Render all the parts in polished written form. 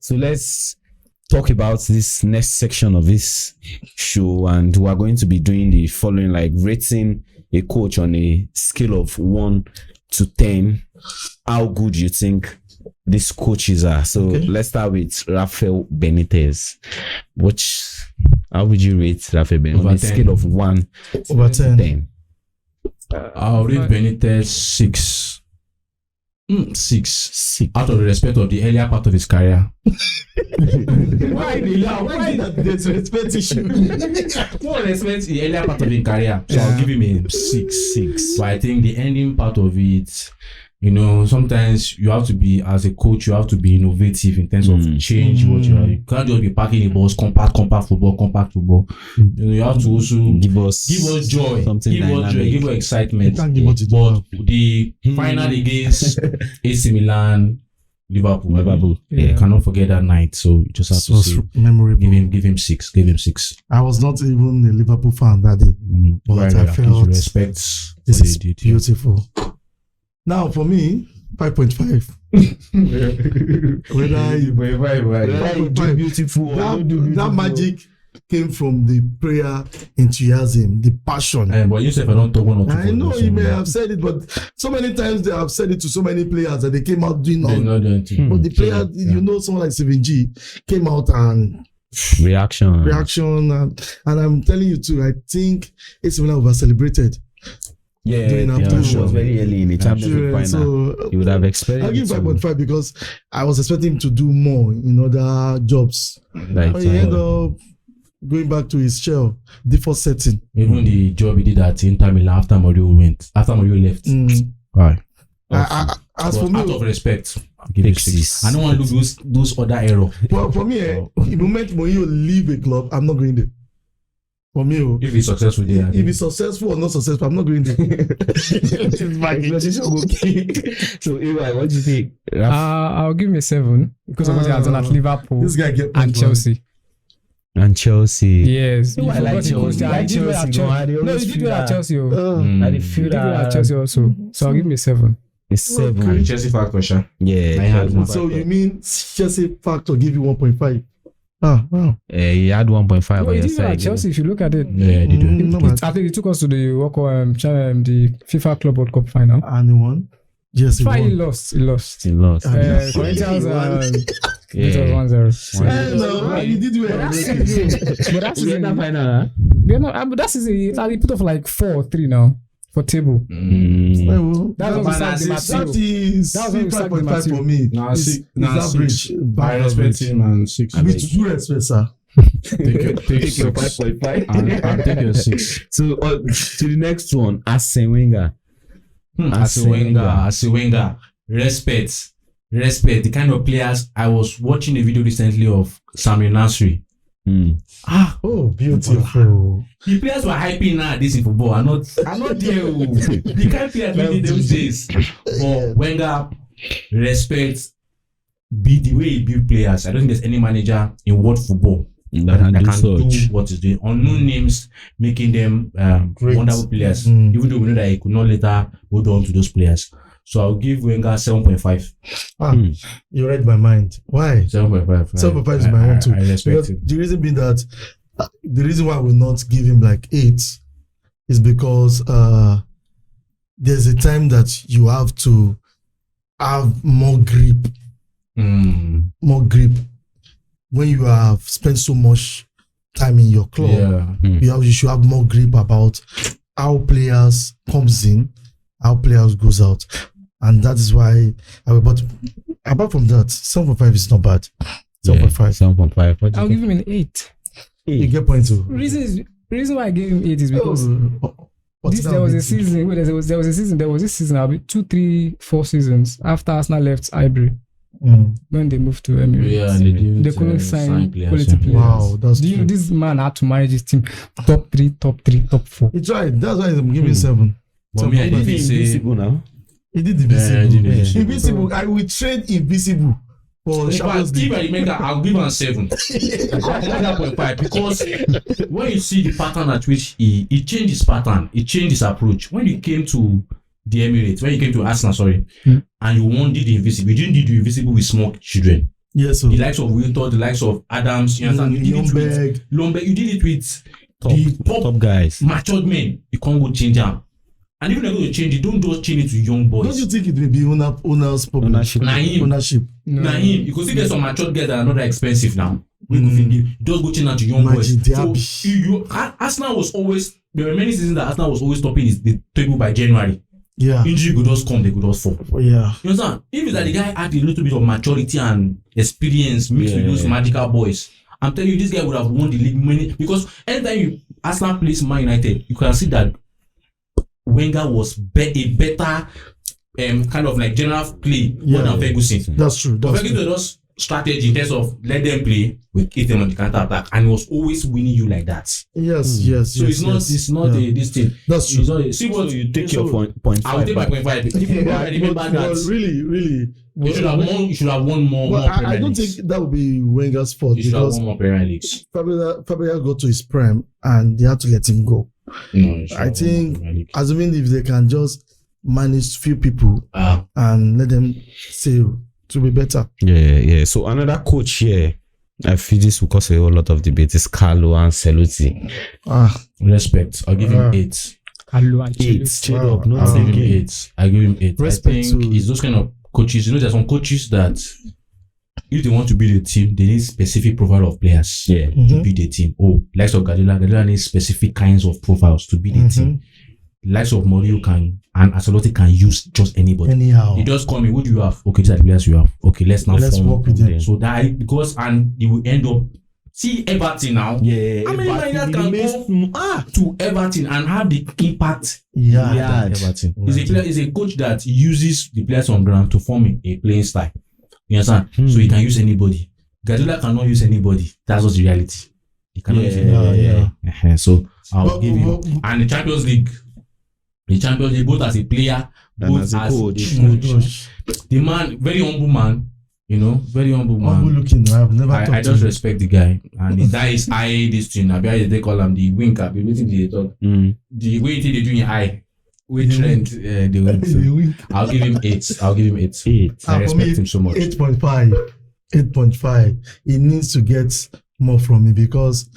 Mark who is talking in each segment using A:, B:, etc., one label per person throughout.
A: So let's talk about this next section of this show, and we are going to be doing the following, like rating a coach on a scale of 1 to 10. How good you think these coaches are. So let's start with Rafael Benitez. How would you rate Rafael Benitez on a scale of 1
B: over 10?
A: 10?
C: I'll rate Benitez 6. 6 out of the respect of the earlier part of his career. Why that disrespect issue? No respect the earlier part of his career, so I'll give him a 6. But I think the ending part of it, you know, sometimes you have to be, as a coach, you have to be innovative in terms of change what you are. You can't just be packing the balls, compact football. You know, you have to also give us joy, give us excitement.
B: You can't give us
C: but the final against AC Milan, Liverpool. Yeah, cannot forget that night. So you just have to say,
B: memorable.
C: Give him 6.
B: I was not even a Liverpool fan that day, but I felt
C: respect.
B: This is beautiful. Now for me, 5.5. Whether
A: beautiful,
B: that magic came from the prayer, enthusiasm, the passion.
C: But you said I don't talk 1 or 2.
B: I know you may have said it, but so many times they have said it to so many players that they came out doing all. But the player, you know, someone like 7G came out and
A: reaction,
B: and I'm telling you too, I think AC Milan over celebrated.
A: It was very early in the championship final. So you would have expected.
B: I'll give 5.5 because I was expecting him to do more in other jobs. But he ended up going back to his shell, default setting.
C: Even the job he did at Inter Milan after Mourinho left. Right.
B: As for me,
C: out of respect, I'll give it 6. I don't want to do those other errors.
B: Well, for me, the moment Mourinho leave a club, I'm not going there. For me,
C: if he's successful there.
B: If he's successful or not successful, I'm not going there.
A: So, Ewa, what do you think?
D: I'll give him a 7 because of what he has done at Liverpool and Chelsea.
A: And Chelsea.
D: Yes.
A: I like Chelsea.
D: No, he did well at Chelsea. He did well at Chelsea also. So I'll give him a 7.
A: A 7.
C: Chelsea factor, sure.
A: Yeah.
C: I had one.
B: So you mean Chelsea factor give you 1.5? Wow.
A: He had 1.5
D: on your side. Chelsea, if you look at it.
C: Yeah, they do.
D: I think he took us to the FIFA Club World Cup final.
B: And he won? Yes, he won.
D: He lost.
B: Corinthians
D: it was 1-0.
B: No, he did well.
D: But that season, but that season, he put off like 4-3 now for table.
B: That is 5.5 for me. It's average.
C: I respect him and 6.
B: I mean, to do respect, sir.
A: Take your 5.5
C: and take your 6.
A: So to the next one, Arsene Wenger.
C: Arsene Wenger. Respect. The kind of players. I was watching a video recently of Samir Nasri.
B: Oh, beautiful.
C: The players were hyping now this in football. I'm not there. The kind of players we did those days. But Wenger respect the way he build players. I don't think there's any manager in world football that can do what he's doing. Unknown names, making them wonderful players. Even though we know that he could not later hold on to those players. So I'll give Wenger 7.5.
B: You read my mind. Why?
C: 7.5.
B: 7.5 is my own too.
C: I respect it.
B: The reason being that the reason why I will not give him like 8 is because there's a time that you have to have more grip. More grip. When you have spent so much time in your club, you should have more grip about how players comes in, how players goes out. And that is why but apart from that, 7.5 is not bad.
A: 7.5.
D: I'll give him an 8.
B: You get point too.
D: Reason why I gave him 8 is because there was this season, I'll be 2, 3, 4 seasons after Arsenal left Highbury. When they moved to Emirates, they couldn't sign quality players.
B: Wow, that's
D: do you know this man had to manage his team top 3, top 4.
B: It's right. That's why I'm giving 7.
C: But me, I didn't Invisible
A: now.
B: He did Invisible. Invisible. I will trade Invisible for Champions League.
C: I'll give him 7. I'll 7.5 because when you see the pattern at which he changed his pattern, he changed his approach. When he came to the Emirates, when he came to Arsenal, and you did the Invisible, you didn't do the Invisible with small children.
B: Yes, so
C: The likes of Wilton, the likes of Adams, you understand? You did it with Lomberg, you did it with the
A: top guys.
C: matured men. You can't go change them. And even if you're going to change it, don't just change it to young boys.
B: don't you think it may be owner's problem?
A: Ownership.
B: Ownership.
C: Nah, him. You could see there's some matured guys that are not that expensive now. We could think just go change that to young
B: Imagine
C: boys. So Arsenal was always, there were many seasons that Arsenal was always topping the table by January.
B: Yeah.
C: Injury could just come, they could just fall.
B: Yeah.
C: You understand? If it's that the guy had a little bit of maturity and experience mixed with those magical boys, I'm telling you, this guy would have won the league many, because anytime Arsenal plays Man United, you can see that Wenger was a better kind of like general play more than Ferguson.
B: That's true.
C: Ferguson was strategy in terms of let them play, we hit them on the counter attack, and he was always winning you like that.
B: Yes.
C: So it's not this thing.
B: That's true.
C: It's not see what
A: you take your point
C: I will take my 0.5. If you remember that,
B: really,
C: you should have won more.
B: Well,
C: more
B: I don't think that would be Wenger's fault,
C: you should have
B: because
C: won more Premier Leagues.
B: Fabregas got to his prime and they had to let him go.
C: No,
B: I think, assuming if they can just manage few people and let them sail, to be better.
A: Yeah. So another coach here, I feel this will cause a whole lot of debate, is Carlo Ancelotti.
C: Respect. I'll give him 8.
A: Eight. Straight up. Not
C: I'll give him
A: again.
C: 8. I give him 8.
B: Respect
C: I think
B: to-
C: it's those kind of coaches. You know, there's some coaches that if they want to build a team, they need specific profile of players to build a team. Likes of Guardiola needs specific kinds of profiles to build a team. Likes of Mourinho and Ancelotti can use just anybody.
B: Anyhow.
C: You just call me, what do you have? Okay, these are the players you have. Okay, let's now
B: Let's
C: form
B: work with them.
C: So that because you will end up see Everton now.
A: Yeah.
C: How many managers can go to Everton and have the impact?
B: Yeah.
C: Everton. He's a coach that uses the players on ground to form a playing style. You understand? So he can use anybody. Guardiola cannot use anybody. That's what's the reality. He cannot use anybody. So I'll give him. And the Champions League, both as a player, both as a coach. The man, very humble man. You know, very humble man.
B: Humble looking. I've never
C: I
B: talked
C: just
B: to him.
C: respect the guy, and that is eye this thing. They call him the winker. Be waiting they talk. The way they do in eye, we trend the wink. So I'll give him 8. I respect him so much.
B: 8.5. 8.5. He needs to get more from me, because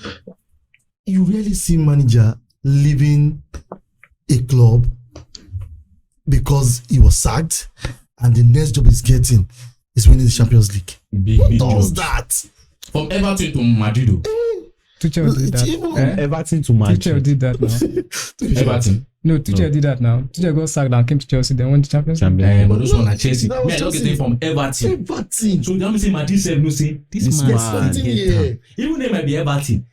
B: you rarely see manager leaving a club because he was sacked and the next job he's getting is winning the Champions League.
C: Big
B: Does
C: jobs.
B: that?
C: From Everton to Madrid.
D: Tuchel did that.
B: Even-
A: Everton to
D: Tuchel
A: Manchester.
D: did that now.
C: Everton.
D: No, Tuchel did that now. Tuchel got sacked and came to Chelsea, then won the Champions League.
C: But those one are Chelsea.
B: that was
C: Me, I don't
B: Chelsea.
C: get it from Everton.
B: Everton.
C: So that means say Madrid self no say this
A: This
C: man.
A: man.
C: get
B: Yeah.
C: down. Even they might be Everton.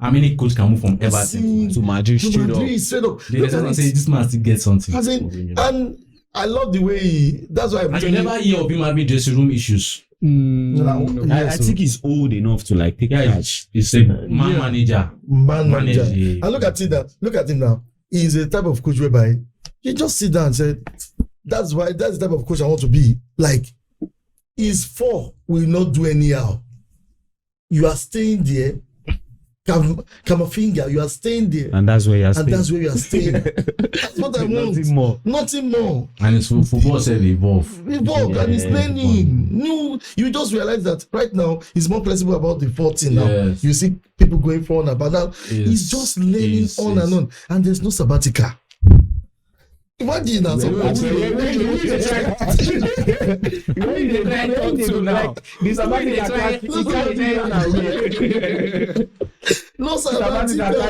C: How many coach can move from Everton
B: See,
A: To Madrid
B: to
A: straight
B: Madrid,
A: up.
B: straight up.
C: They
B: Look
C: just
B: at
C: want
B: it.
C: to say this man still get something.
B: As in, and I love the way that's why I'm
C: And you never hear of him having dressing room issues.
D: No.
A: I think he's old enough to like take charge.
C: He's a man manager.
B: man manager.
C: Manage,
B: And look at him now. He's a type of coach whereby you just sit down and say, that's the type of coach I want to be. Like, his 4 will not do anyhow. You are staying there. Kamafinga, you are staying there.
A: And that's where he has
B: And
A: been.
B: that's where you are staying. That's what I want.
A: Nothing more.
B: Nothing more.
C: And it's football said evolve.
B: Evolve and he's learning. New, you just realize that right now he's more flexible about the 14 now.
C: Yes.
B: You see people going for and about now. He's just learning on and on. And there's no sabbatical. Imagine that. No sabbatical.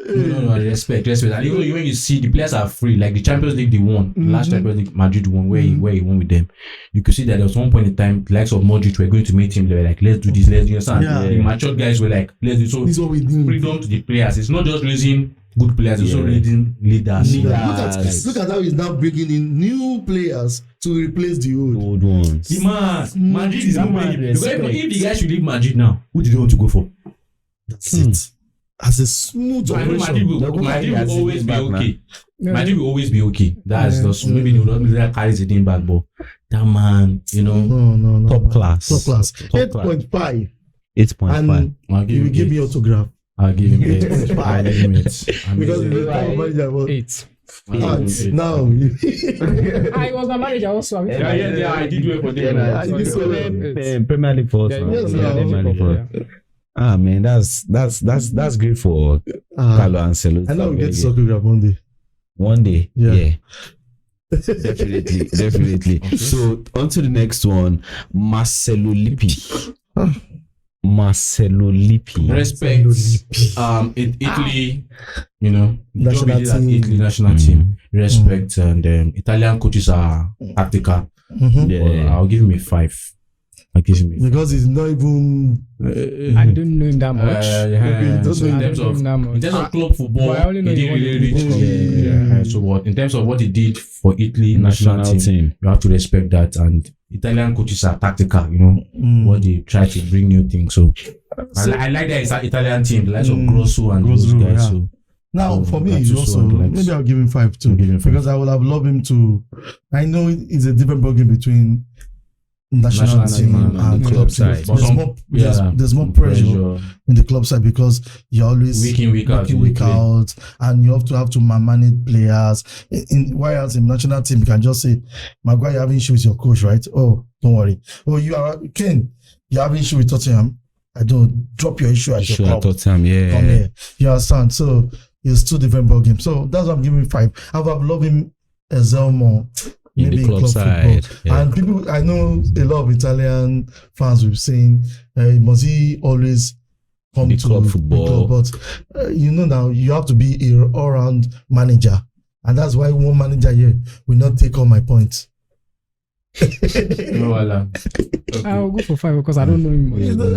C: No, respect. And even when you see the players are free, like the Champions League they won, last Champions League Madrid won, where he won with them. You could see that there was one point in time, the likes of Modric were going to meet him. They were like, let's do this, let's do this. And
B: Yeah.
C: the matured guys were like, let's do so.
B: This is what we do.
C: Freedom to the players. It's not just raising good players, it's also raising leaders.
B: Look at how he's now bringing in new players to replace the old.
A: Old ones.
C: The man, Madrid is
A: That man
C: moving. Because
A: respect.
C: if the guy should leave Madrid now, who do they want to go for?
B: That's it. As a smooth
C: So I know Madrid
B: operation.
C: will always be
A: back now.
C: okay.
D: Yeah.
C: Madrid will always be okay. That's
D: Yeah.
C: just maybe they will not carry the thing back, but that man, you know,
B: No.
A: Top class.
B: Top class.
A: Top class.
B: 8.5.
A: 8.5.
B: And
C: I'll give
B: you will
C: him
B: give me
C: 8.
B: autograph.
C: I'll give him 8.
B: 8.5.
C: I'll give him 8.
B: Because the manager was
D: 8.
B: Now,
D: I was my manager also.
C: Yeah, I did wait for them.
A: Premier League for us.
B: Yes,
A: Premier League for us. Ah man, that's great for Carlo Ancelotti.
B: I know we get to soccer grab one day.
A: One day,
B: Yeah.
A: yeah. Definitely. So on to the next one, Marcelo Lippi.
C: Respect. In Italy, you know,
B: National
C: job he did at
B: team.
C: Italy national team. Respect, and Italian coaches are tactical.
A: Yeah.
C: I'll give him a 5. I'll give him a 5.
B: Because he's not even.
D: I don't know him that much.
C: So in terms of club football,
D: But I only know
C: he
D: he
C: did
D: won
C: really
D: the
C: reach. So what in terms of what he did for Italy national team, you have to respect that. And Italian coaches are tactical, you know, what they try to bring new things. So I like that it's an Italian team, the likes of Grosso and those guys.
B: yeah.
C: So
B: Now, for me,
C: that's
B: he's
C: also
B: also,
C: like-
B: maybe I'll give him 5 too.
C: Give him 5.
B: Because I would have loved him to. I know it's a different ballgame between national team and club side.
C: But
B: There's more pressure in the club side because you're always
C: week in, week out,
B: and you have to manage players. Whereas in national team, you can just say, Maguire, you're having issue with your coach, right? Oh, don't worry. Oh, you are Ken, you're having issue with Tottenham. I don't drop your issue at your club.
A: Tottenham, yeah.
B: Come here. You understand? So it's 2 different ball games. So that's why I'm giving 5. I would have loved him excel more.
A: In the club side,
B: football. And people, I know a lot of Italian fans will be saying, must he always come
A: The
B: to
A: club football?
B: But you know now, you have to be an all-round manager. And that's why one manager here will not take all my points.
D: I'll go for 5 because I don't know him much. But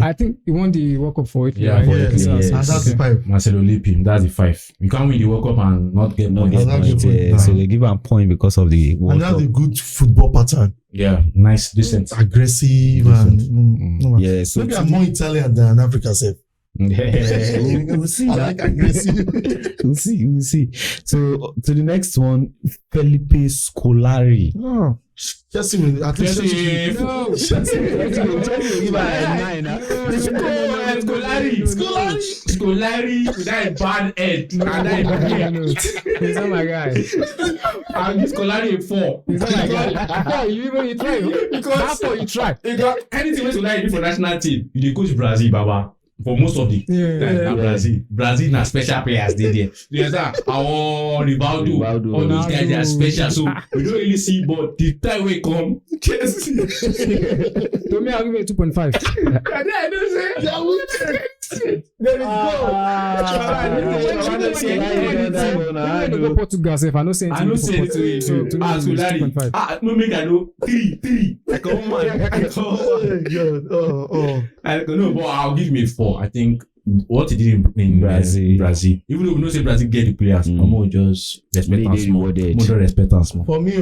D: I think he won the World Cup for Italy.
C: Yeah,
D: right?
C: for Italy,
B: And
C: yes.
B: that's the 5.
C: Marcelo Lippi, that's the 5. You can't win the World Cup and not get
A: No,
C: points.
B: not
A: points,
B: get
A: yeah.
B: points.
A: So they give him a point because of the World
B: And that's
A: Cup.
B: a good football pattern.
C: Yeah, nice, decent.
B: Aggressive and
A: Yeah, so
B: maybe I'm more Italian than Africa self.
A: we'll see.
B: I like aggressive.
A: We'll see. So to the next one, Felipe Scolari.
B: Oh, Chelsea will at least
C: Chelsea.
D: No.
C: Scolari with that bad head.
D: No. He's not my guy.
C: I'll give Scolari a 4.
D: He's not my guy. Yeah, you try. That's what you try.
C: Because anything when Scolari do for national team, you dey coach Brazil, Baba. For most of the Brazil na special players dey there. You understand? Our Rivaldo, all those guys they are special. So we don't really see, but the time we come, Chelsea.
D: To me, I'll give it 2.5.
C: And then I don't say,
B: There is
D: When you go Portugal, if I don't say
C: I don't say anything to you.
D: So to me, it's
C: Scolari.
D: 2.5.
C: No make I know 3. I come on. I don't know, but I'll give me a 4. I think what he did in Brazil, even though we don't say Brazil get the players, more just respect and small. More respect and small.
B: for me,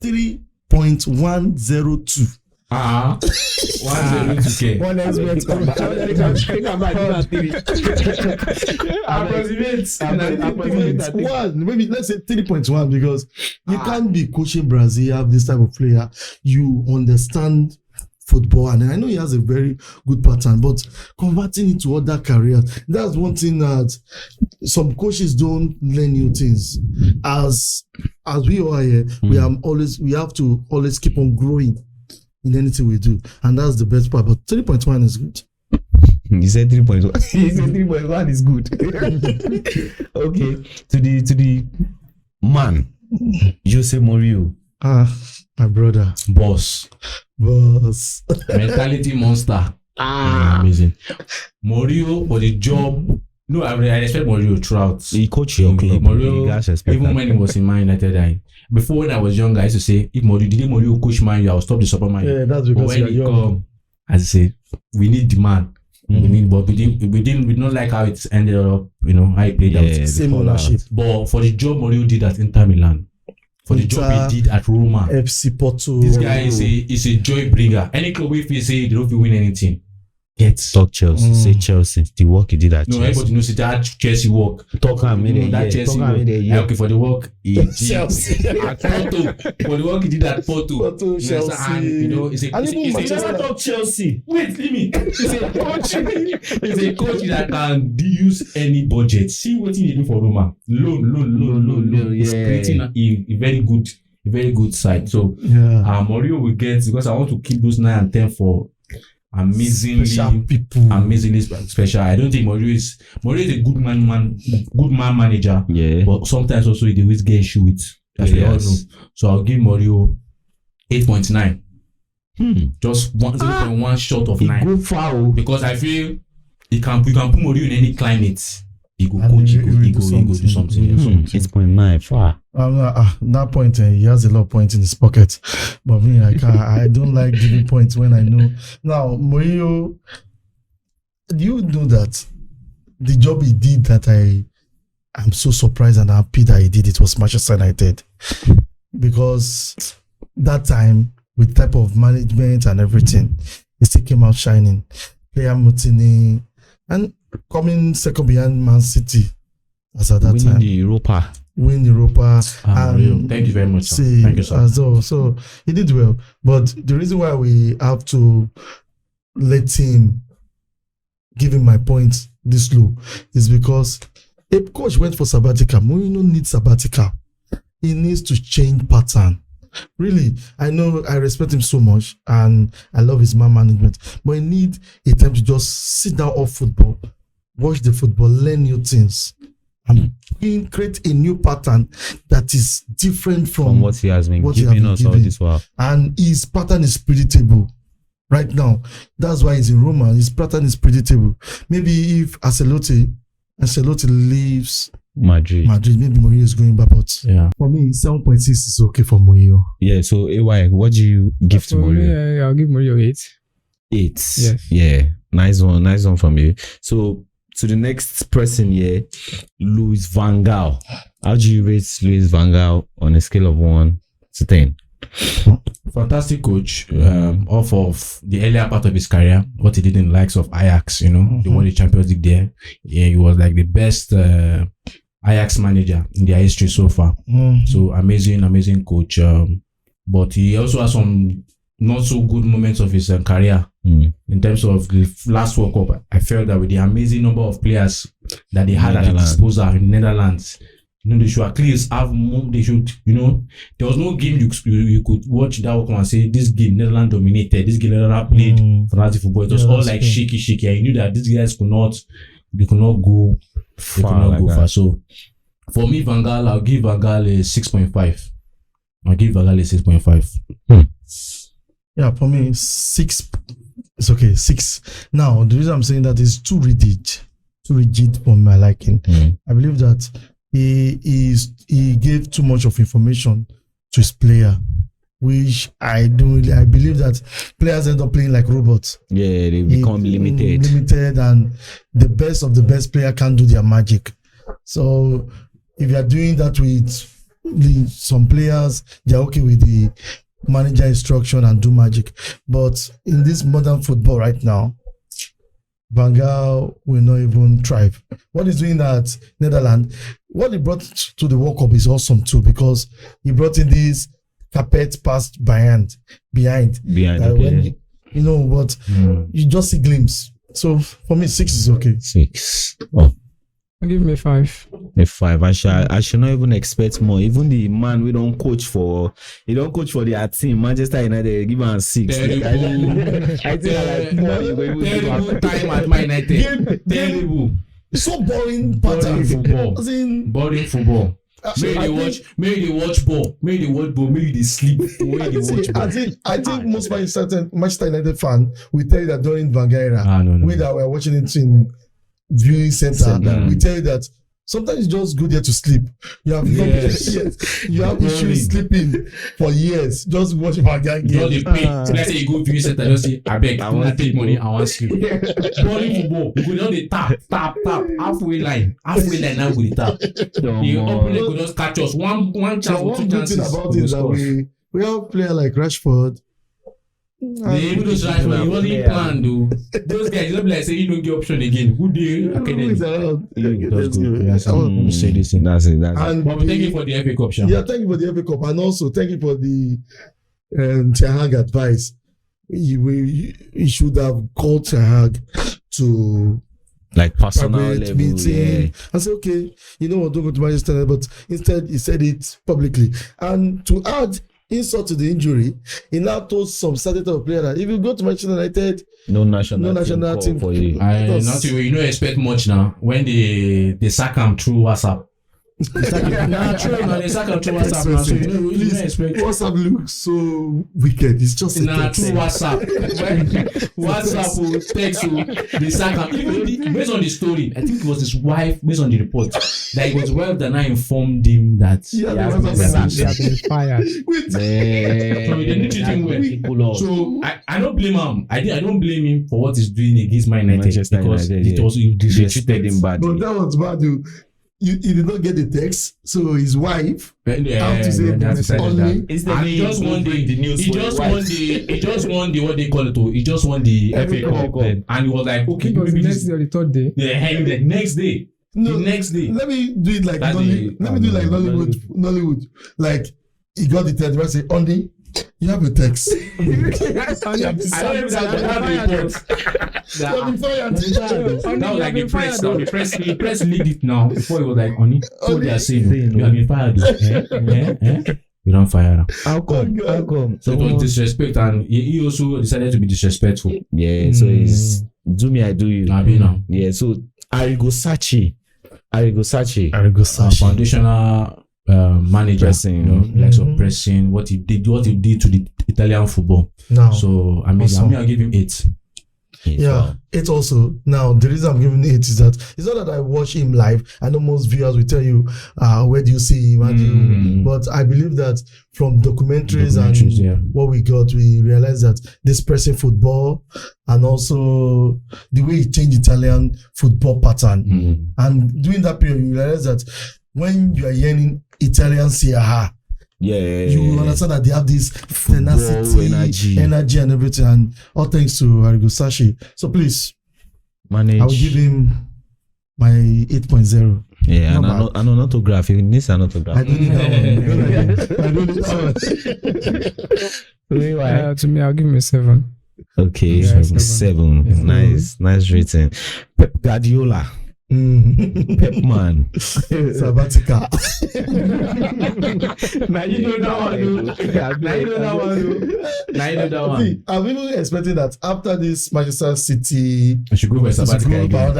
B: 3.102.
C: 102K.
D: One less bet.
B: Maybe let's say 3.1 because you can't be coaching Brazil, have this type of player. You understand football, and I know he has a very good pattern, but converting it to other careers, that's one thing that some coaches don't learn new things. As we all are here, we have to always keep on growing in anything we do, and that's the best part. But 3.1 is good.
A: He said 3.1. He said 3.1 is good. Okay, to the man, Jose Mourinho.
B: My brother,
C: Boss. Mentality monster. Amazing. Mourinho for the job. No, I respect Mourinho throughout.
A: He coached your club.
C: Mourinho, even when he was in Man United, before when I was younger, I used to say, if Mourinho coach Man U, I'll stop the support Man U.
B: yeah, that's
C: But
B: because
C: when
B: you're
C: he
B: young.
C: come, as I say, we need the man. We need, but we didn't like how it ended up. You know how he played out.
B: Same ownership.
C: But for the job Mourinho did at Inter Milan, for the job he did at Roma,
B: FC Porto.
C: this guy is a joy bringer. Any club if he say they don't win anything, Gets
A: Talk Chelsea. Say Chelsea. The work he did at
C: no,
A: Chelsea.
C: everybody knows that Chelsea work.
A: Talk him in
C: That
A: there.
C: Chelsea
A: Talk him in
C: work.
A: there.
C: Okay, for the work he did
B: Chelsea.
C: at Porto. For the work he did at Porto.
B: Porto,
C: Yes,
B: Chelsea.
C: and you know, it's a
A: Talk Chelsea.
C: wait, leave me. It's a coach. It's a coach that can use any budget. See what he did for Roma. Loan. He's
A: Yeah.
C: creating a very good side. So
B: Yeah.
C: Mourinho will get, because I want to keep those 9 and 10 for
B: Special
C: amazingly
B: people.
C: special. I don't think Mourinho is a good man manager.
A: Yeah.
C: But sometimes also he always get issue with, as we all know. So I'll give Mourinho 8.9. Just 0.1 short of 9.
A: Go foul.
C: Because I feel you can put Mourinho in any climate. He go
B: And
C: coach,
B: he
C: he
B: will
C: go do something.
B: Mm.
A: 8.9. Far.
B: That point, he has a lot of points in his pocket. But me, I don't like giving points when I know. Now, Mourinho, do you know that the job he did that I'm so surprised and happy that he did it was Manchester United? Because that time, with type of management and everything, he still came out shining. Player mutiny and coming second behind Man City as at that
A: Winning
B: time.
A: the Europa.
B: Win Europa.
C: Mourinho, thank you very much, sir. Thank you, sir.
B: As well. So he did well. But the reason why we have to let him give him my points this low is because a coach went for sabbatical. Mourinho needs sabbatical. He needs to change pattern. Really, I know I respect him so much and I love his man management, but he need a time to just sit down off football, watch the football, learn new things, and create a new pattern that is different from
A: what he has been
B: what he
A: giving
B: has
A: us
B: been
A: all
B: giving.
A: this while.
B: And his pattern is predictable right now. That's why he's in Roma. His pattern is predictable. Maybe if Ancelotti leaves
A: Madrid.
B: maybe Mourinho is going back. But
C: Yeah.
B: for me, 7.6 is okay for Mourinho.
A: Yeah, so AY, what do you give to
D: For me,
A: Mourinho?
D: I'll give Mourinho 8.
A: 8.
D: Yes.
A: Yeah. Nice one from you. So to the next person here, Louis Van Gaal. How do you rate Louis Van Gaal on a scale of 1 to 10?
C: Fantastic coach. Off of the earlier part of his career, what he did in the likes of Ajax, you know, they won the Champions League there. Yeah, he was like the best Ajax manager in their history so far. So amazing coach. But he also has some not so good moments of his career. In terms of the last World Cup, I felt that with the amazing number of players that they had at their disposal in Netherlands, you know, they should at least have more. They should, you know, there was no game you could watch that World Cup and say this game Netherlands dominated, this game Netherlands played fantastic football. It was all like shaky. And you knew that these guys could not go far. So for me, Van Gaal, I'll give Van Gaal a 6.5.
B: Yeah, for me, 6. It's okay, 6. Now, the reason I'm saying that is too rigid for my liking. I believe that he gave too much of information to his player, which I believe that players end up playing like robots.
A: Yeah, they become limited.
B: And the best of the best player can't do their magic. So if you are doing that with some players, they're okay with the manager instruction and do magic. But in this modern football right now, Van Gaal will not even thrive. What he's doing at Netherlands, what he brought to the World Cup is awesome too, because he brought in this carpet passed behind. When you know what, you just see glimpse. So for me, 6 is okay.
A: 6. Oh.
D: I'll give him a 5.
A: A 5. I should not even expect more. Even the man we don't coach for their team, Manchester United, give him 6. I think
C: terrible time at Man United. Terrible.
B: So boring pattern.
C: Boring football. Maybe they watch ball. Maybe they sleep.
B: I think most Manchester United fan will tell you that during Van Gaal era,
C: no.
B: we that were watching it in viewing center, we tell you that sometimes it's just go there to sleep. You have issues sleeping for years. Just watch Van Gaal game.
C: Just pay. Let's say you go viewing center, just say, I beg, I want to take money, I want to sleep. Boring football. You go down the tap. Halfway line now with the tap. The opponent could just catch us. One chance or 2 chances.
B: About it is that we have player like Rashford,
C: Even those transfer, it wasn't planned though. Those guys, don't be like say you don't get option again. Who they academy?
B: Let's go.
C: Yes, I'm say this thing.
A: That's it.
B: And
C: But we thank you for the FA Cup, Sean.
B: yeah, thank you for the FA Cup, and also thank you for the Ten Hag advice. He should have called Ten Hag to
A: Like personal
B: private
A: level.
B: meeting
A: Yeah.
B: and say, okay, you know what, don't go to Manchester United, but instead he said it publicly. And to add insult to the injury, he now told some certain type of player that if you go to Manchester United,
A: No national
B: team
A: for you.
C: Not you don't expect much now. When they sack him through WhatsApp. They sack him through WhatsApp now. So you don't expect.
B: WhatsApp looks so wicked. It's just a
C: Nah,
B: text.
C: through WhatsApp. WhatsApp will text you. They sack him. Even based on the story, I think it was his wife. Based on the report, that it was well that I informed him that
B: Yeah,
C: he has
B: they
C: been
B: was
C: sacked.
D: He has been fired.
B: Wait,
C: So they didn't treat him well. So I don't blame him. I don't blame him for what he's doing against Man United
A: Manchester
C: because
A: United,
C: it was
A: they
C: disrespect
A: treated him
B: but
A: badly.
B: that was bad. He did not get the text, so his wife have to say
C: that's
B: only.
C: And he just won the what they call it. He just won the FA Cup, and he was like, okay,
D: It was the
C: maybe
D: next day or the third day.
C: the next day.
B: No,
C: The next day.
B: Let me do it like
C: That day.
B: Like he got the text. I say, Ondi, you have a text.
C: I don't know if that's the report.
B: You've been fired.
C: That was like the press. Now the press leaked it now before it was like, Oni, what they are saying, you have been fired. You don't fire him.
A: How come? How come?
C: So it was disrespect, and he also decided to be disrespectful.
A: Yeah, so it's do me, I do you.
C: Abi now.
A: Yeah, so Arrigo Sacchi,
C: Foundational manager,
A: Pressing.
C: you know, like some pressing. What he did to the Italian football.
B: Now,
C: So I mean,
B: Awesome.
C: I'll give him 8.
B: yeah, it also. Now, the reason I'm giving it is that it's not that I watch him live. I know most viewers will tell you, where do you see him? How do you, but I believe that from documentaries and
C: yeah.
B: what we got, we realized that this pressing football and also the way he changed Italian football pattern. And during that period, you realize that when you are hearing Italian Sierra, you understand that they have this tenacity, energy and everything, and all thanks to Arrigo Sacchi. So please,
A: Manage.
B: I will give him my 8.0.
A: Yeah,
B: Not
A: and an autograph. He needs an autograph.
B: I don't need that one. I don't need that one.
D: To me, I'll give him a 7.
A: Okay,
D: Yeah,
A: 7.
D: Yeah.
A: Nice rating. Pep Guardiola. Pep man.
B: Sabatica.
C: Now you know that one.
B: See, I'm even expecting that after this Manchester City,
C: I should go for a sabbatical again.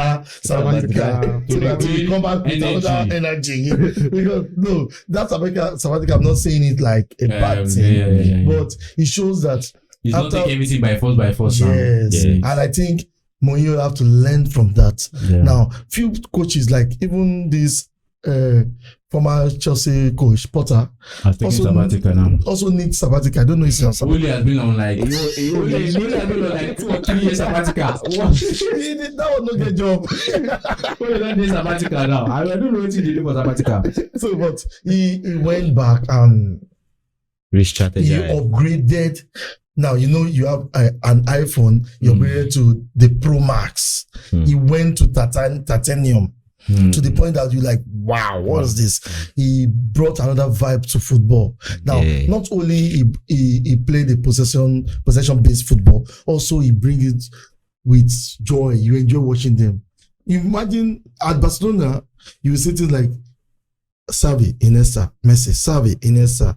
B: Sabatica, so that we come back with another energy. Because no, that sabatica, I'm not saying it like a bad thing, but it shows that
C: He's not taking everything by force.
B: yes, and I think Mourinho have to learn from that.
C: Yeah.
B: Now, few coaches like even this former Chelsea coach Potter
C: I've taken sabbatical now.
B: also needs sabbatical. I don't know if it's sabbatical.
C: Willie has been on like Willie has been on like 2 or 3 years sabbatical.
B: That was not get job.
C: Willie don't do sabbatical now. I don't know what he did for sabbatical.
B: So, but he went back and he
A: Re-strategize.
B: upgraded. Now, you know, you have an iPhone, you upgraded to the Pro Max. He went to titanium to the point that you're like, wow, what is this? He brought another vibe to football. Now, not only he played the possession-based football, also he brings it with joy. You enjoy watching them. You imagine at Barcelona, you were sitting like Xavi, Iniesta, Messi, Xavi, Iniesta,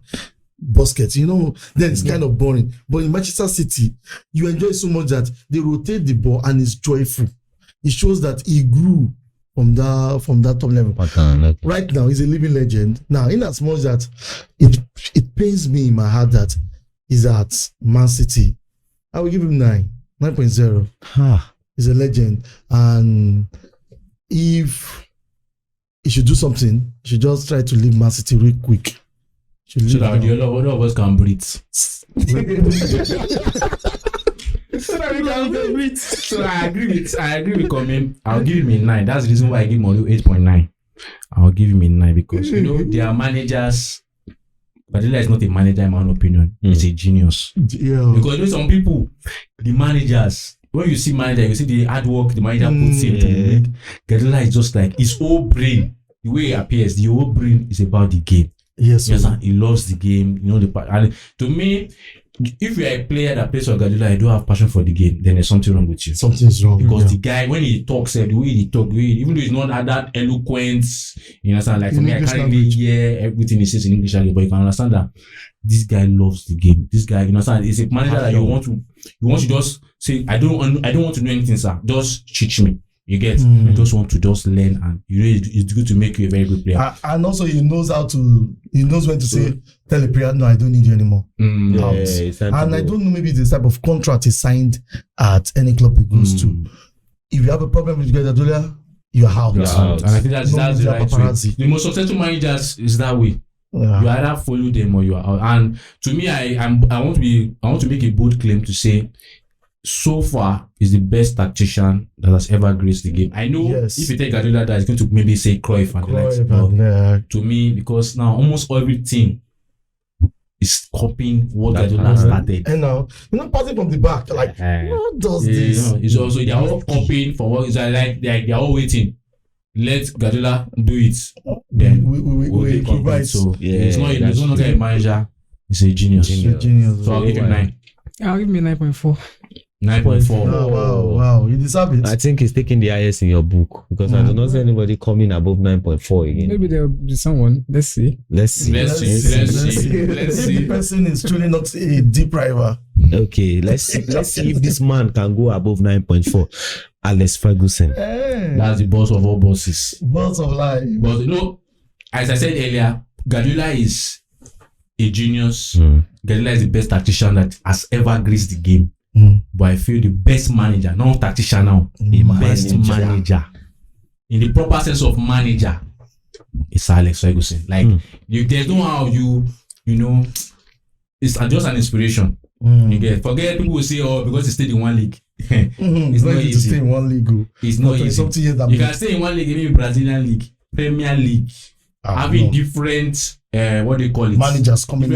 B: Busquets, you know, then it's kind of boring. But in Manchester City, you enjoy so much that they rotate the ball and it's joyful. It shows that he grew from that top level. Right now, he's a living legend. Now, in as much that it pains me in my heart that he's at Man City, I will give him 9.0. He's a legend, and if he should do something, he should just try to leave Man City real quick.
C: So that the other one of us can breathe. So I agree with Kanmi. I'll give him a 9. That's the reason why I give Molu 8.9. I'll give him a 9 because you know there are managers, Guardiola is not a manager in my own opinion. He's a genius.
B: Yeah.
C: Because you know some people, the managers, when you see manager, you see the hard work the manager puts in to make. Guardiola is just like his whole brain, the way he appears, the whole brain is about the game.
B: Yes.
C: Yes, and he loves the game. You know the part. And to me, if you are a player that plays for Guardiola, you don't have passion for the game, then there's something wrong with you.
B: Something's wrong.
C: Because the guy, when he talks, the way he talks, even though he's not that eloquent, you understand? Like for me, I can't really hear everything he says in English, but you can understand that this guy loves the game. This guy, you understand? He's a manager that you want to just say, I don't want to know anything, sir. Just teach me. You get? I just want to just learn, and you know it's good to make you a very good player.
B: And also he knows when to say, tell a player, no, I don't need you anymore. And I don't know, maybe the type of contract he signed at any club he goes to. If you have a problem with Guardiola, you're out.
C: And I think that's the right way. The most successful managers is that way. You either follow them or you are out. And to me, I want to make a bold claim to say, so far is the best tactician that has ever graced the game. I know if you take Guardiola, that is going to maybe say Cryuff and the likes. But to me, because now almost everything is copying what Guardiola started.
B: And now, passing from the back, like what does this?
C: It's also they are all copying for what is like they are all waiting. Let Guardiola do it. Then we improvise. So it's not a manager. It's a genius. So I'll give him 9.
D: I'll give me 9.4.
C: 9.4.
B: Wow, you deserve it.
A: I think he's taking the highest in your book because I do not see anybody coming above 9.4 again.
D: Maybe there'll be someone. Let's see.
C: Let's see.
B: If the person is truly not a deep rival.
A: Okay, let's see if this man can go above 9.4. Alex Ferguson.
C: That's the boss of all bosses.
B: Boss of life.
C: But as I said earlier, Guardiola is a genius. Guardiola is the best tactician that has ever graced the game. But I feel the best manager, not tactician now, the best manager in the proper sense of manager is Alex Ferguson. Like there's no how you know it's just an inspiration. You forget people will say because he stayed in one league. It's not easy
B: to stay in one league.
C: It's not easy. You can stay in one league, maybe Brazilian league, Premier League, having different what they call it,
B: managers coming,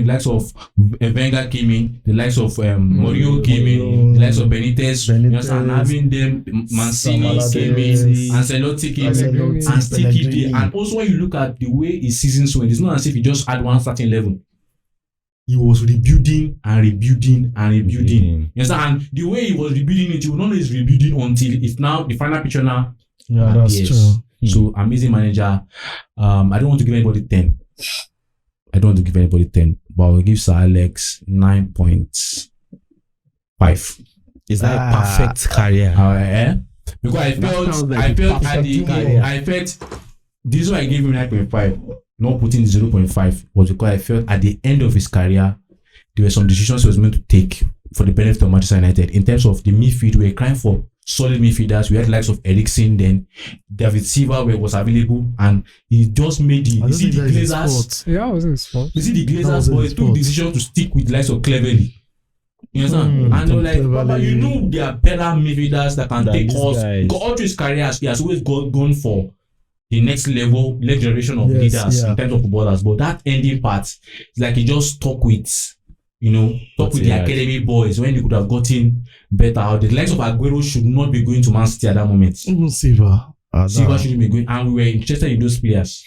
C: likes of Wenger came in, the likes of Mourinho came in, the likes of Benitez. And having them, Mancini came in, Ancelotti came in, and still keep it. And also when you look at the way his seasons went, it's not as if he just had one certain level. He was rebuilding. You understand? And the way he was rebuilding it, you will not know he's rebuilding until it's now the final picture now.
B: Yeah, that's true.
C: So amazing manager. I don't want to give anybody 10. But I'll give Sir Alex 9.5.
A: Is that a perfect career?
C: Because I felt this is why I gave him 9.5. Not putting 0.5 was because I felt at the end of his career there were some decisions he was meant to take for the benefit of Manchester United in terms of the midfield. We were crying for solid midfielders. We had the likes of Eriksen, then David Silva was available, and he just made the Glazers.
D: Yeah, I was in sport.
C: You see the Glazers boys took decision to stick with the likes of Cleverley. You understand? And they were like, Papa, you know there are better midfielders that can take us. Because all through his career, he has always gone for the next generation of leaders in terms of footballers. But that ending part, it's like he just stuck with the academy boys when you could have gotten better. The likes of Aguero should not be going to Man City at that moment.
B: Even Silva
C: shouldn't be going, and we were interested in those players.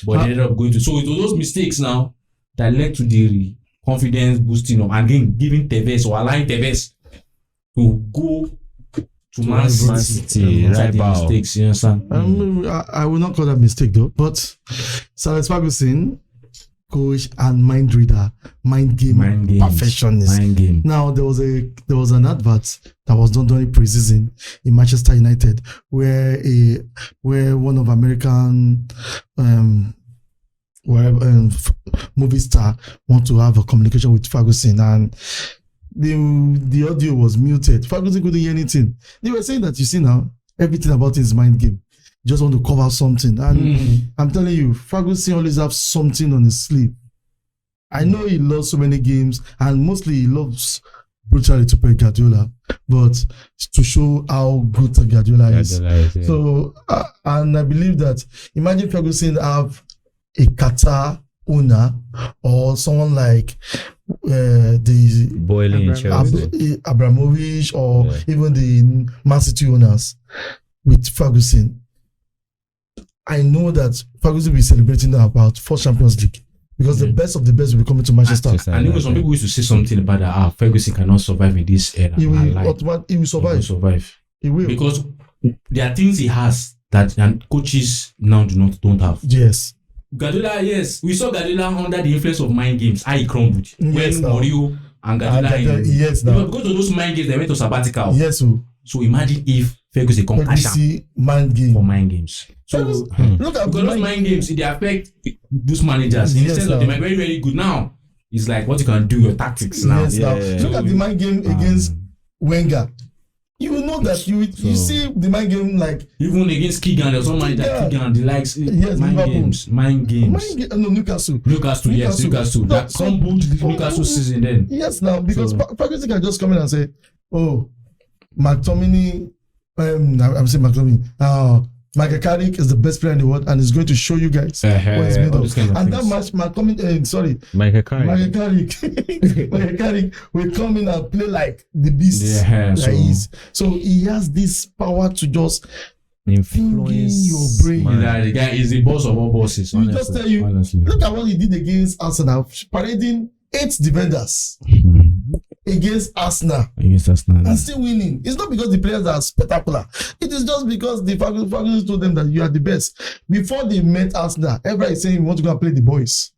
C: But they ended up going to. So it was those mistakes now that led to the confidence boosting up, and again giving Tevez or allowing Tevez to go to Man City. Mistakes, you understand?
B: I will not call that mistake though. But Sir Alex Ferguson, coach and mind reader, mind game perfectionist. Now there was an advert that was done during pre-season in Manchester United where one of American movie star want to have a communication with Ferguson, and the audio was muted. Ferguson couldn't hear anything. They were saying that, you see now, everything about his mind game. Just want to cover something. And I'm telling you, Ferguson always have something on his sleeve. I know he loves so many games, and mostly he loves brutally to play Guardiola, but to show how good Guardiola is. So, and I believe that, imagine Ferguson have a Qatar owner or someone like the
A: Boiling in Chelsea.
B: Abramovich or even the Man City owners with Ferguson, I know that Ferguson will be celebrating now about 4 Champions League because the best of the best will be coming to Manchester.
C: And even some people used to say something about that. Ferguson cannot survive in this era.
B: He will survive.
C: He will survive.
B: He will,
C: because there are things he has that and coaches now don't have.
B: Yes.
C: Guardiola, yes, we saw Guardiola under the influence of mind games. How he crumbled when Mourinho and Guardiola.
B: Yes, now.
C: Because of those mind games, they went to sabbatical.
B: Yes,
C: so imagine if Ferguson come catch
B: mind game
C: for mind games. So
B: look at
C: because those mind games, they affect those managers. In the sense of they might be very, very good now. It's like what you can do, your tactics now.
B: Yes, now. Look at the mind game against Wenger. You will know that you see the mind game like
C: even against Keegan. There's some mind that Keegan the likes mind games.
B: No, Newcastle.
C: Newcastle. That crumbled Newcastle season then.
B: Yes, now because Ferguson can just come in and say, "Oh, McTominay, I'm saying McTominay. Michael Carrick is the best player in the world and is going to show you guys what he's made of." And that match, Michael Carrick will come in and play like the beast. So he has this power to just influence your brain.
C: The guy is the boss of all bosses.
B: He just tell you, look at what he did against Arsenal, parading 8 defenders. Against Arsenal and still winning. It's not because the players are spectacular. It is just because the Ferguson told them that you are the best. Before they met Arsenal, everybody is saying we want to go and play the boys.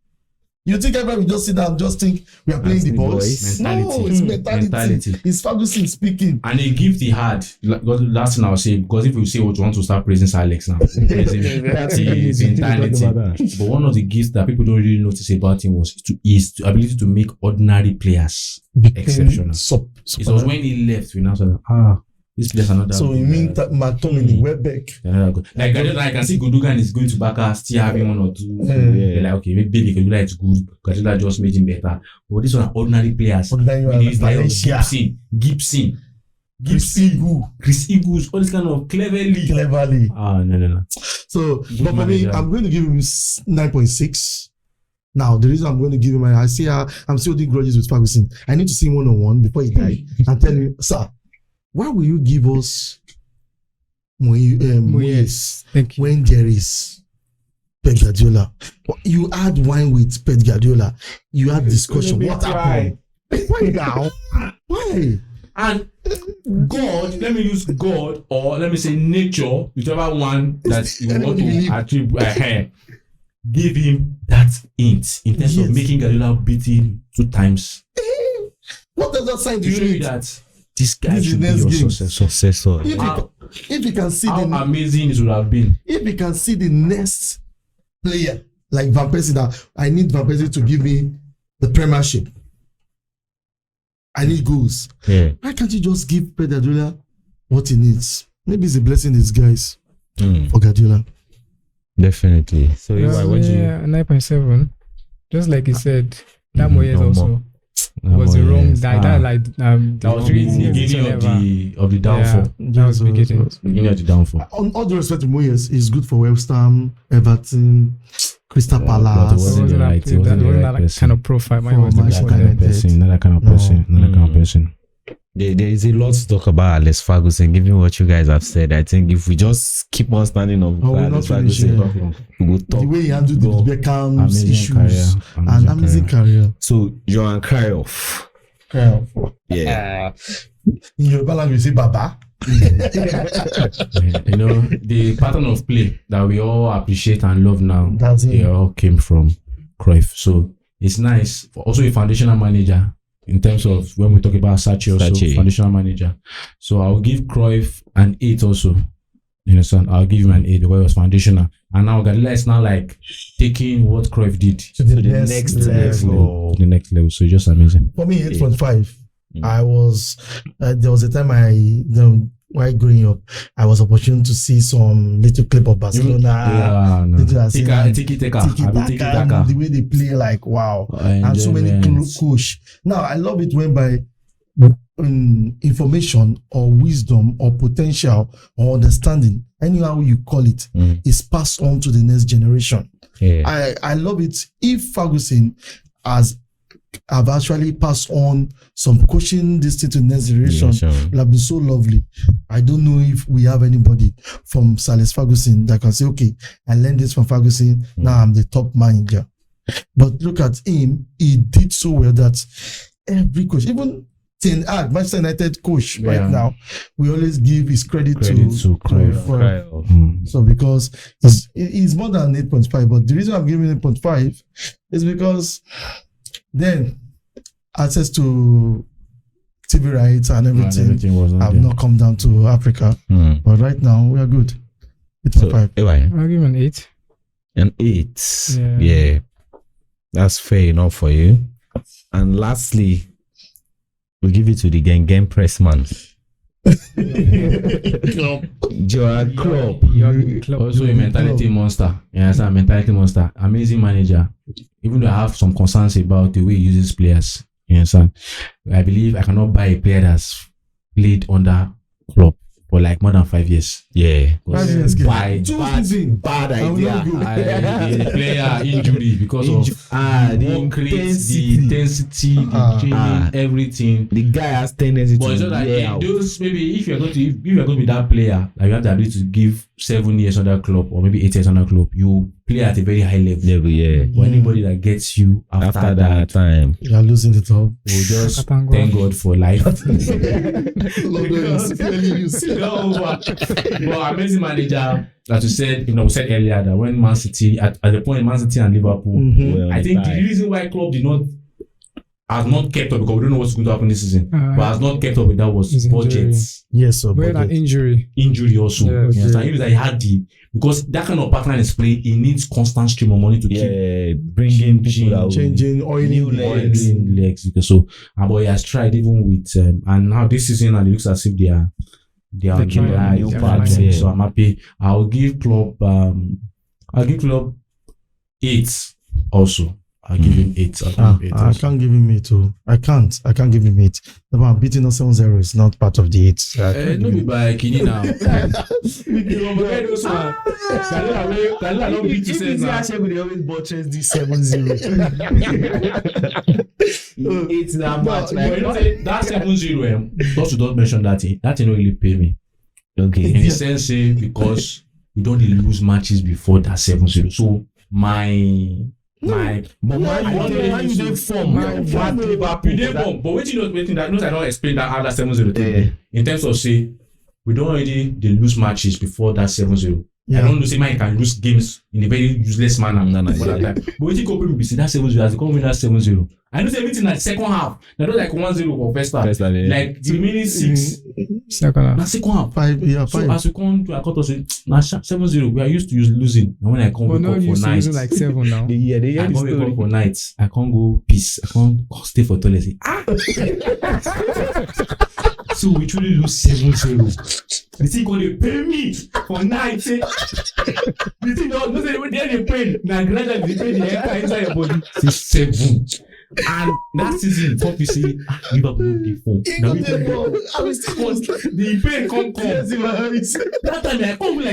B: You think everybody will just sit down and just think we are playing the boys? No, it's mentality. It's Ferguson speaking.
C: And a gift he had. Last thing I'll say, because if you say what you want to start praising Sir Alex now, his mentality. But one of the gifts that people don't really notice about him was his ability to make ordinary players exceptional. It was when he left, we now said, this place another.
B: So you mean that McTominay, Welbeck?
C: Like Guardiola, I can see Gundogan is going to Barca, still having 1 or 2. Like okay, maybe Guardiola is good. Guardiola just made him better. But these are ordinary players. Gibson, Chris Eagles, all this kind of cleverly. No.
B: So, but for me, I'm going to give him 9.6. Now, the reason I'm going to give him, I'm still doing grudges with Ferguson. I need to see him one-on-one before he died and tell him, sir, why will you give us Moyes when there is Pep Guardiola? You had wine with Pep Guardiola. You had discussion. What happened? Why now? Why?
C: And God, let me use God or let me say nature, whichever one that you want to attribute, give him that hint in terms of making Guardiola beat him 2 times.
B: What does that sign
C: to show you that this guy should be your successor?
B: If you can see
C: how amazing it would have been.
B: If you can see the next player like Van Persie, that I need Van Persie to give me the Premiership. I need goals. Why can't you just give Pep Guardiola what he needs? Maybe it's a blessing in disguise for Guardiola.
A: Definitely. So what do you?
D: 9.7. Just like you said, that Moyes also was the wrong. That was
C: really the beginning of the downfall.
D: That was
C: beginning of the downfall.
B: On all due respect to Moyes, he's good for West Ham, Everton, Crystal Palace.
D: It wasn't that kind of profile.
C: Not that kind of person.
A: There is a lot to talk about Alex Ferguson. Given what you guys have said, I think if we just keep on standing up, Alex Ferguson, we will talk.
B: The way he handled the Beckham's issues, an amazing career.
A: So Johan Cryuff. Yeah.
B: In Yoruba language, say Baba.
C: The pattern of play that we all appreciate and love now, they all came from Cryuff. So it's nice. Also a foundational manager. In terms of when we talk about Sachi also, foundational manager. So I'll give Cryuff an 8 also. You understand? I'll give him an 8 because it was foundational. And now Guardiola is now like taking what Cryuff did
B: to the next level.
C: The next level. So it's just amazing.
B: For me, 8.5. I was there was a time while growing up, I was opportune to see some little clip of Barcelona.
C: Tiki-taka.
B: The way they play, like wow, and so many coach. Now I love it when by information or wisdom or potential or understanding, anyhow you call it, is passed on to the next generation. I love it if Ferguson have actually passed on some coaching this thing to next generation. It will have been so lovely. I don't know if we have anybody from Alex Ferguson that can say, okay, I learned this from Ferguson, now I'm the top manager. But look at him, he did so well that every coach, even Manchester United coach right now, we always give his credit to
A: Cryuff.
B: So because he's more than 8.5, but the reason I'm giving 8.5 is because then access to TV rights and everything have not come down to Africa. But right now we are good. 8.5.
D: I'll give him an 8.
A: An 8. Yeah. That's fair enough for you. And lastly, we'll give it to the game press man. Joa Klopp.
C: Also a mentality monster. Yeah, it's a mentality monster. Amazing manager. Even though I have some concerns about the way he uses players. You understand? I believe I cannot buy a player that's played under Klopp for like more than 5 years.
A: Yeah.
C: Bad idea. The player injury because of the intensity, the training, everything.
A: The guy has tendency
C: but
A: to.
C: But it's not like those maybe if you're going to be that player, like you have the ability to give 7 years on that club or maybe 8 years on that club, you play at a very high level. But anybody that gets you after that time,
B: you are losing the top.
C: We'll just thank God for life. But amazing manager, as you said, we said earlier that when Man City at the point Man City and Liverpool, I think the reason why club has not kept up, because we don't know what's going to happen this season, but has not kept up with that was budgets.
B: Yes, sir.
D: But that injury
C: also. Yes. Even that he had because that kind of partner is play, he needs constant stream of money to keep
A: bringing people out,
B: changing, oiling
C: legs. So, but he has tried even with and now this season, and it looks as if they are on new path. So I'm happy. I'll give Klopp 8 also. I'll give him 8.
B: I can't give him 8 too. I can't give him 8. The man beating us 7-0 is not part of the 8.
C: No be by Kini now. Kalila don't beat you now.
A: They always buttress this 7-0. 8 that much.
C: But you know that 7-0, just to don't mention that thing don't really pay me.
A: Okay.
C: In the sense, because we don't really lose matches before that 7-0. So but you don't form. But waiting that I don't explain that other 7-0 thing. In terms of say, we don't already lose matches before that 7-0. I don't know say man can lose games in a very useless manner. But waiting company be say that 7-0 as they come win that 7-0. I know everything like second half. They don't like 1-0 for first half. Like the remaining 6
D: second half.
C: Now second half.
B: 5.
C: So as we come to a quarter, say 7-0. We are used to losing. And when I come wake up for night,
D: like 7 now.
C: I can't wake up for night. I can't go peace. I can't stay for toilet. Say, So we truly lose 7-0. The thing gonna pay me for night. The thing don't say when they pay. Now gradually they pay the enter inside your body. Say 7. And that season, top you see Liverpool the 4. Now we the pain come. That time I can't be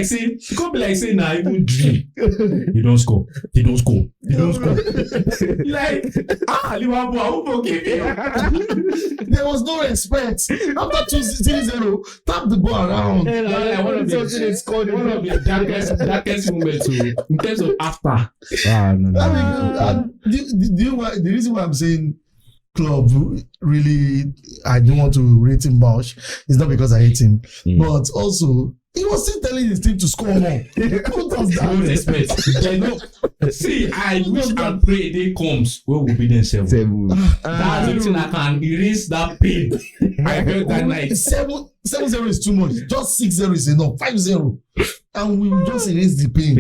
C: like say nah even dream. They don't score. Like Liverpool, I won't forgive you.
B: There was no respect. After 2-0, tap the ball around.
C: One of the darkest moments in terms of after.
B: The reason why I'm saying Klopp really, I don't want to rate him much. It's not because I hate him, but also he was still telling his team to score more. Who does that?
C: See, I wish and pray a day comes where we'll be then 7. That's the reason I can erase that pain. I felt that night.
B: 7-0 is too much. Just 6-0 is enough. 5-0. And we will just erase the pain.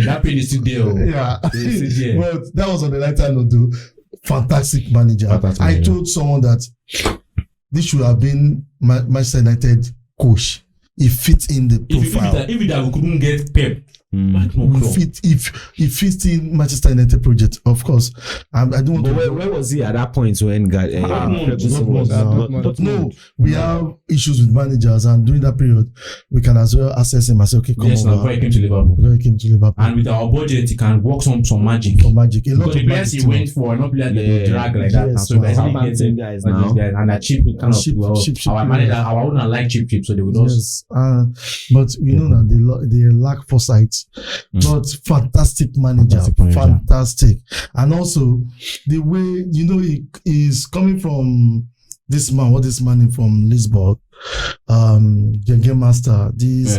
C: That pain is still there.
B: Yeah. But that was on the lighter note though. Fantastic manager. I told someone that this should have been Manchester United coach. He fits in the profile.
C: If we couldn't get Pep
B: will fit if it fits in Manchester United project, of course. I don't want
A: But
B: to.
A: where was he at that point when Ferguson was?
B: But no, we have issues with managers, and during that period, we can as well assess him and say, okay, come
C: yes,
B: over.
C: before he came to Liverpool.
B: Before he came to Liverpool.
C: And with our budget, he can work some magic.
B: For magic, a lot
C: Because
B: of
C: the players he
B: magic
C: went for, not players that will drag like that.
B: Yes,
C: So
B: wow.
C: basically
A: How
C: getting
A: guys
C: all
A: now?
C: these guys and a cheap kind of
B: Cheap
C: our manager, our owner like cheap, so they would also.
B: Yes, but you know that they lack foresight. But fantastic manager, fantastic. And also the way he is coming from this man. What this man is from Lisbon, game master. This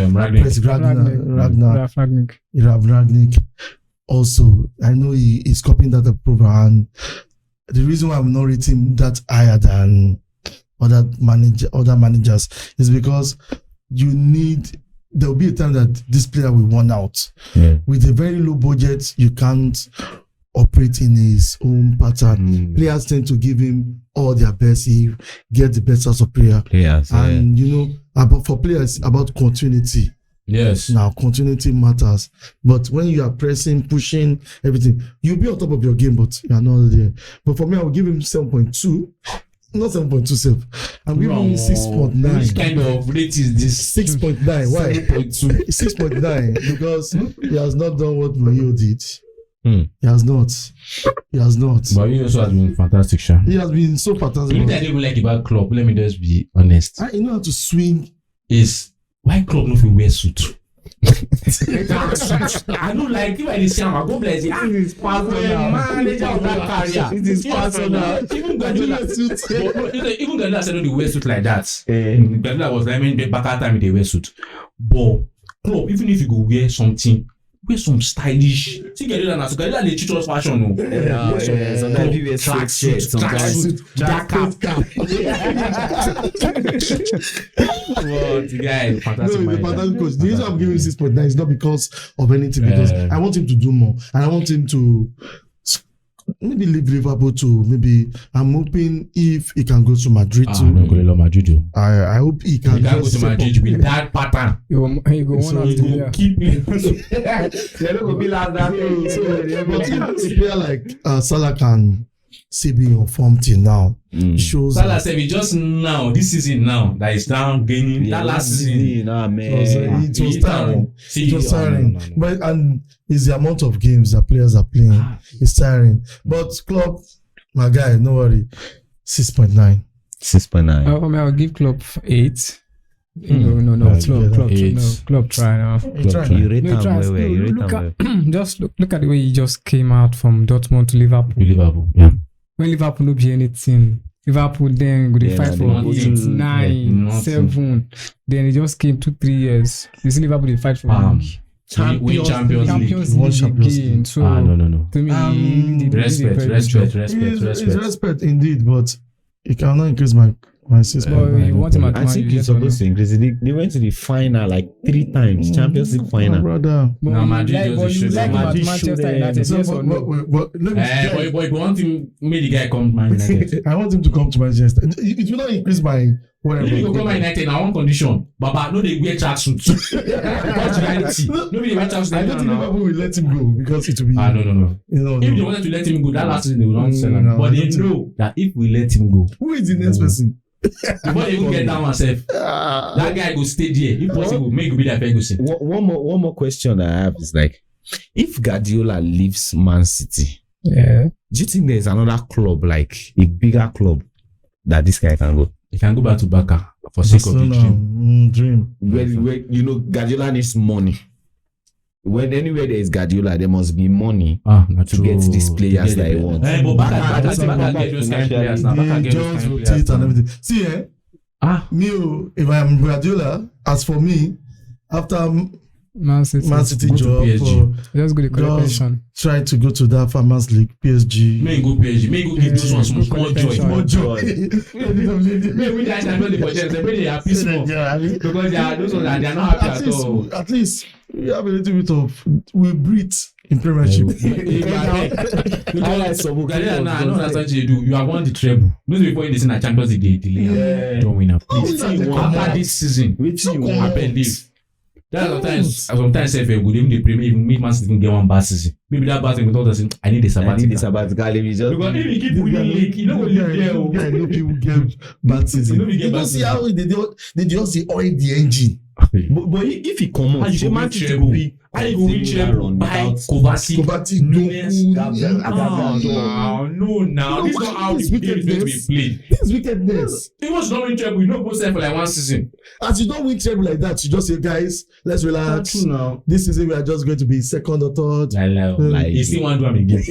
B: Ragnick. Also, I know he is copying that approval, and the reason why I'm not rating that higher than other managers is because there will be a time that this player will run out. With a very low budget, you can't operate in his own pattern. Players tend to give him all their best. He gets the best out of players. And for players, about continuity.
C: Yes.
B: Now continuity matters. But when you are pressing, pushing, everything, you'll be on top of your game, but you are not there. But for me, I will give him 7.2. Not 7.27. I'm giving him 6.9.
C: Which kind of rate is this?
B: 6.9. Why?
C: 7.2.
B: 6.9 because he has not done what Mourinho did. He has not.
C: But he also has been fantastic, Sha.
B: He has been so fantastic.
C: Even I don't even like about Klopp. Let me just be honest.
B: You know how to swing.
C: Is why Klopp no fit wear suit? I don't like if I see him. I go bless him. This is personal. Manager of that career. This is personal. Even Guardiola said no, they wear suit like that. Guardiola was like, back at time they wear suit. But Klopp, even if you go wear something, wear some stylish. See Guardiola they teach us fashion. No.
A: Sometimes you wear tracksuit. Sometimes
C: jacket cap. The guy, fantastic
B: No,
C: manager.
B: fantastic coach. The reason I'm giving him 6.9 is not because of anything, because I want him to do more, and I want him to maybe leave Liverpool to maybe. I'm hoping if he can go to Madrid too.
C: No, go to Madrid.
B: I hope he can.
C: He can go to Madrid with that pattern.
D: You go
C: So
D: one
C: he
D: after
C: will keep it.
A: They're not gonna be like that.
B: But if a player like Salah can still be on form till now, it shows.
C: Salah said we just now this season now that is down gaining. That last season,
A: man.
B: It was tiring.
C: See,
B: It was tiring.
C: no.
B: But and it's the amount of games that players are playing. It's tiring. But Klopp, my guy, no worry. 6.9.
A: 6.9.
D: I mean, I'll give Klopp 8. No, Klopp try now.
A: You rate
D: No,
A: him
D: try.
A: well. You rate him
D: Look
A: well.
D: at just look at the way he just came out from Dortmund to Liverpool.
C: Liverpool, yeah.
D: When Liverpool no be anything, Liverpool then go dey fight
A: they
D: for
A: go
D: 8,
A: to-
D: 9,
C: nothing.
D: 7. Then it just came 2-3 years. You see Liverpool dey fight for league.
C: Win Champions League.
D: Champions
B: Won
D: League
B: Champions
D: again.
B: League.
D: So
C: No.
D: to me, they did a
C: Respect,
D: very good job.
B: It's respect indeed, but it cannot increase my 6.9.
D: But you want him at
A: I think
D: Man
A: it's
D: U,
A: supposed to increase it. They went to the final like 3 times. Champions League
B: My
A: final.
B: brother.
D: But
C: No,
D: you
C: Madrid
D: like,
C: just
D: but you
C: shows
D: like
C: that
D: him at
A: Madrid
D: Manchester
A: should,
D: United,
B: So,
D: yes or no?
B: but let me
C: Boy, you want him make the guy come to Man United.
B: I want him to come to Manchester. It will not increase my whatever.
C: If you go Man United na one condition, Baba no dey wear tracksuit. That's reality. No be dey wear tracksuit.
B: I don't think Liverpool will let him go because it will be.
C: No.
B: You know,
C: If they wanted to let him go, that last season they will not sell him.
B: No,
C: But
B: I
C: they
B: don't think-
C: know that if we let him go,
B: who is the next person?
C: before they even get down myself, that guy go stay there. If possible, make you be that Ferguson.
A: One more question I have is like, if Guardiola leaves Man City,
D: Yeah.
A: do you think there's another club, like a bigger club, that this guy can go?
C: He can go back to Barca for sake of the dream.
B: Dream.
A: Where Guardiola needs money. When anywhere there is Guardiola, there must be money to get these players that he wants.
C: But Barca get those kind of players now. Barca
B: They
C: get those
B: just
C: kind of
B: rotate
C: players
B: and
C: now.
B: everything. See, me, if I am Guardiola, as for me, after
D: Man City.
B: Man City
C: Go to
B: job,
C: PSG.
D: Just go to correct position.
B: try to go to that Farmers League, PSG.
C: May go PSG. May go give this one some small joy.
D: Small
B: joy.
C: May we just enjoy the budget. They be happy small because they are those ones that they are not happy at all.
B: At least we have a little bit of we breathe in Premiership.
C: Because Guardiola now, I know that's what you do. You have won the treble. Those before in the season, Champions League they delay. Don't win. Please, after this season, I believe Sometimes if we even the Premier, even make Man City even get one bad season. Maybe that bad thing we thought us, I need the sabbatical.
A: If you just
C: Because if you keep winning league, you know what you get.
B: I know people get bad season. You don't see how they just oil the engine.
A: but if he come on,
C: you Man City will be. I go reach by Kovacic, Nunes. No. This is not how the game is going to be played.
B: This is wickedness.
C: It was not win treble. You know, go for like one season.
B: As you don't win treble like that, you just say, guys, let's relax.
A: Now.
B: This season we are just going to be second or third.
C: Like you still want to do him again.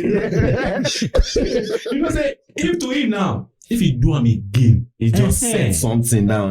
C: You know, say if to him now, if he do him again,
A: he just set something down.